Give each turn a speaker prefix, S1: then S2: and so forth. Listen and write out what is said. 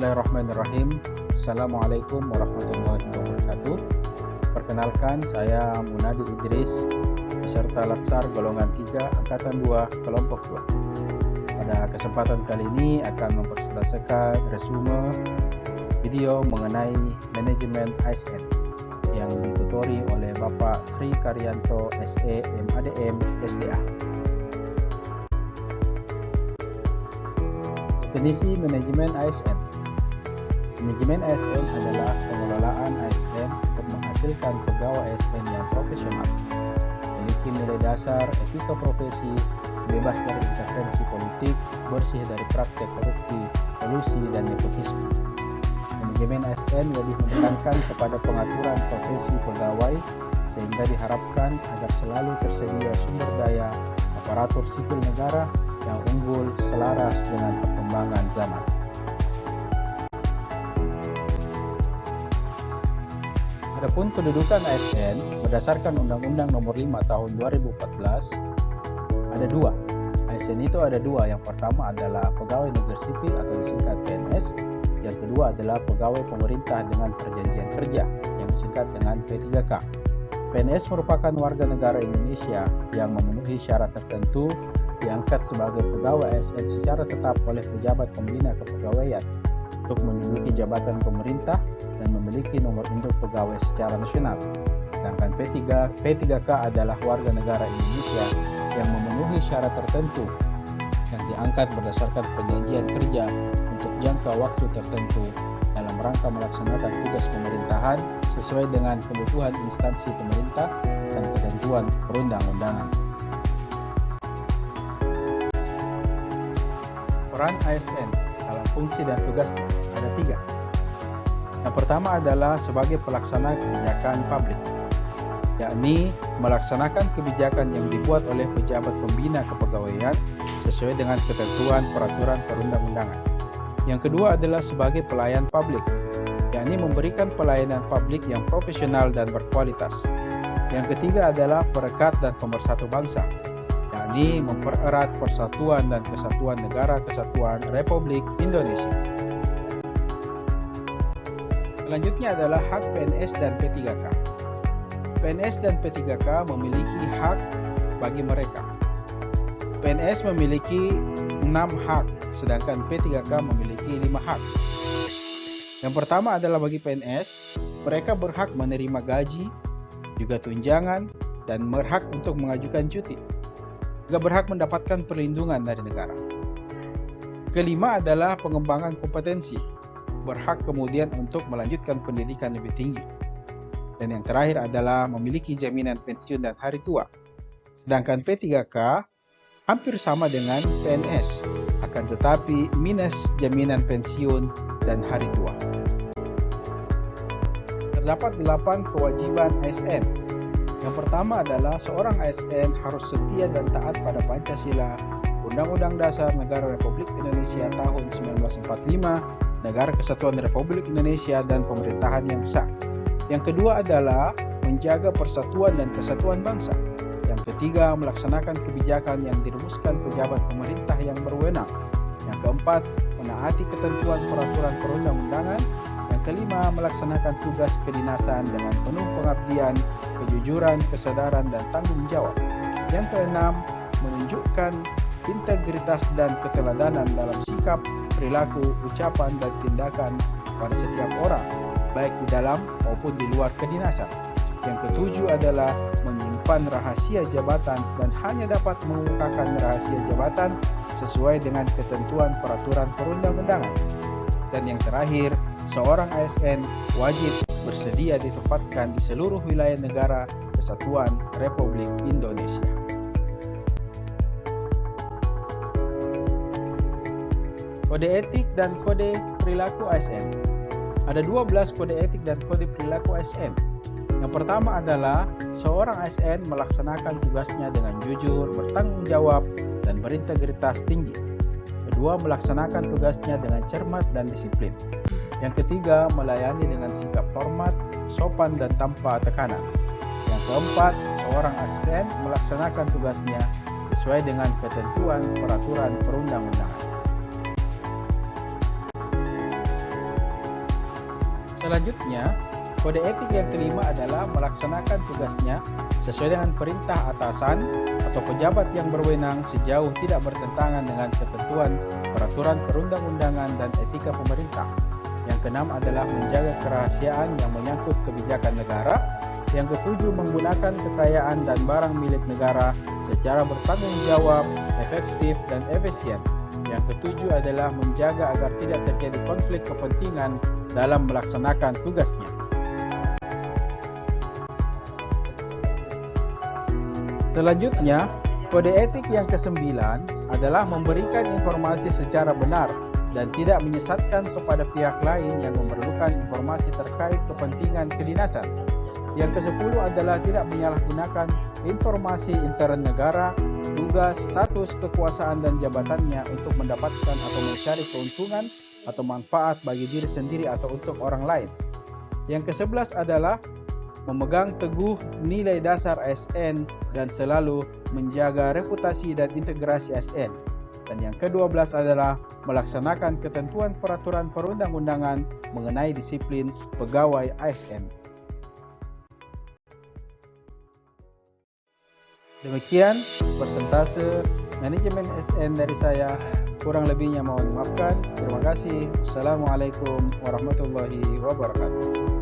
S1: Bismillahirrahmanirrahim. Assalamualaikum warahmatullahi wabarakatuh. Perkenalkan, saya Munadi Idris, peserta Latsar golongan 3 Angkatan 2 Kelompok 2. Pada kesempatan kali ini akan mempresentasikan resume video mengenai manajemen ASN yang ditutori oleh Bapak Tri Karyanto SE MADM SDA. Definisi manajemen ASN. Manajemen ASN adalah pengelolaan ASN untuk menghasilkan pegawai ASN yang profesional, memiliki nilai dasar etika profesi, bebas dari intervensi politik, bersih dari praktek korupsi, kolusi, dan nepotisme. Manajemen ASN lebih menekankan kepada pengaturan profesi pegawai sehingga diharapkan agar selalu tersedia sumber daya aparatur sipil negara yang unggul selaras dengan perkembangan zaman. Adapun kedudukan ASN berdasarkan Undang-Undang Nomor 5 Tahun 2014 ada dua. ASN itu ada dua. Yang pertama adalah pegawai negeri sipil atau disingkat PNS. Yang kedua adalah pegawai pemerintah dengan perjanjian kerja yang disingkat dengan P3K. PNS merupakan warga negara Indonesia yang memenuhi syarat tertentu diangkat sebagai pegawai ASN secara tetap oleh pejabat pembina kepegawaian untuk menduduki jabatan pemerintah dan memiliki nomor induk pegawai secara nasional. Sedangkan P3K adalah warga negara Indonesia yang memenuhi syarat tertentu yang diangkat berdasarkan perjanjian kerja untuk jangka waktu tertentu dalam rangka melaksanakan tugas pemerintahan sesuai dengan kebutuhan instansi pemerintah dan ketentuan perundang-undangan. Peran ASN dalam fungsi dan tugasnya ada 3. Yang pertama adalah sebagai pelaksana kebijakan publik, yakni melaksanakan kebijakan yang dibuat oleh pejabat pembina kepegawaian sesuai dengan ketentuan peraturan perundang-undangan. Yang kedua adalah sebagai pelayan publik, yakni memberikan pelayanan publik yang profesional dan berkualitas. Yang ketiga adalah perekat dan pemersatu bangsa, yakni mempererat persatuan dan kesatuan negara kesatuan Republik Indonesia. Selanjutnya adalah hak PNS dan P3K. PNS dan P3K memiliki hak bagi mereka. PNS memiliki 6 hak, sedangkan P3K memiliki 5 hak. Yang pertama adalah bagi PNS, mereka berhak menerima gaji, juga tunjangan, dan berhak untuk mengajukan cuti. Juga berhak mendapatkan perlindungan dari negara. Kelima adalah pengembangan kompetensi, berhak kemudian untuk melanjutkan pendidikan lebih tinggi. Dan yang terakhir adalah memiliki jaminan pensiun dan hari tua. Sedangkan P3K hampir sama dengan PNS, akan tetapi minus jaminan pensiun dan hari tua. Terdapat 8 kewajiban ASN. Yang pertama adalah seorang ASN harus setia dan taat pada Pancasila, Undang-Undang Dasar Negara Republik Indonesia tahun 1945, Negara Kesatuan Republik Indonesia, dan pemerintahan yang sah. Yang kedua adalah menjaga persatuan dan kesatuan bangsa. Yang ketiga, melaksanakan kebijakan yang dirumuskan pejabat pemerintah yang berwenang. Yang keempat, menaati ketentuan peraturan perundang-undangan. Yang kelima, melaksanakan tugas kedinasan dengan penuh pengabdian, kejujuran, kesadaran, dan tanggung jawab. Yang keenam, menunjukkan integritas dan keteladanan dalam sikap, perilaku, ucapan, dan tindakan pada setiap orang, baik di dalam maupun di luar kedinasan. Yang ketujuh adalah menyimpan rahasia jabatan dan hanya dapat mengungkapkan rahasia jabatan sesuai dengan ketentuan peraturan perundang-undangan. Dan yang terakhir, seorang ASN wajib bersedia ditempatkan di seluruh wilayah negara kesatuan Republik Indonesia. Kode etik dan kode perilaku ASN. Ada 12 kode etik dan kode perilaku ASN. Yang pertama adalah seorang ASN melaksanakan tugasnya dengan jujur, bertanggung jawab, dan berintegritas tinggi. Kedua, melaksanakan tugasnya dengan cermat dan disiplin. Yang ketiga, melayani dengan sikap hormat, sopan, dan tanpa tekanan. Yang keempat, seorang ASN melaksanakan tugasnya sesuai dengan ketentuan peraturan perundang-undangan. Selanjutnya, kode etik yang kelima adalah melaksanakan tugasnya sesuai dengan perintah atasan atau pejabat yang berwenang sejauh tidak bertentangan dengan ketentuan peraturan perundang-undangan dan etika pemerintah. Yang keenam adalah menjaga kerahasiaan yang menyangkut kebijakan negara. Yang ketujuh, menggunakan kekayaan dan barang milik negara secara bertanggung jawab, efektif, dan efisien. Yang ketujuh adalah menjaga agar tidak terjadi konflik kepentingan dalam melaksanakan tugasnya. Selanjutnya, kode etik yang kesembilan adalah memberikan informasi secara benar dan tidak menyesatkan kepada pihak lain yang memerlukan informasi terkait kepentingan kedinasan. Yang ke-10 adalah tidak menyalahgunakan informasi intern negara, tugas, status, kekuasaan, dan jabatannya untuk mendapatkan atau mencari keuntungan atau manfaat bagi diri sendiri atau untuk orang lain. Yang ke-11 adalah memegang teguh nilai dasar ASN dan selalu menjaga reputasi dan integrasi ASN. Dan yang ke-12 adalah melaksanakan ketentuan peraturan perundang-undangan mengenai disiplin pegawai ASN. Demikian persentase manajemen ASN dari saya. Kurang lebihnya mohon dimaafkan. Terima kasih. Assalamualaikum warahmatullahi wabarakatuh.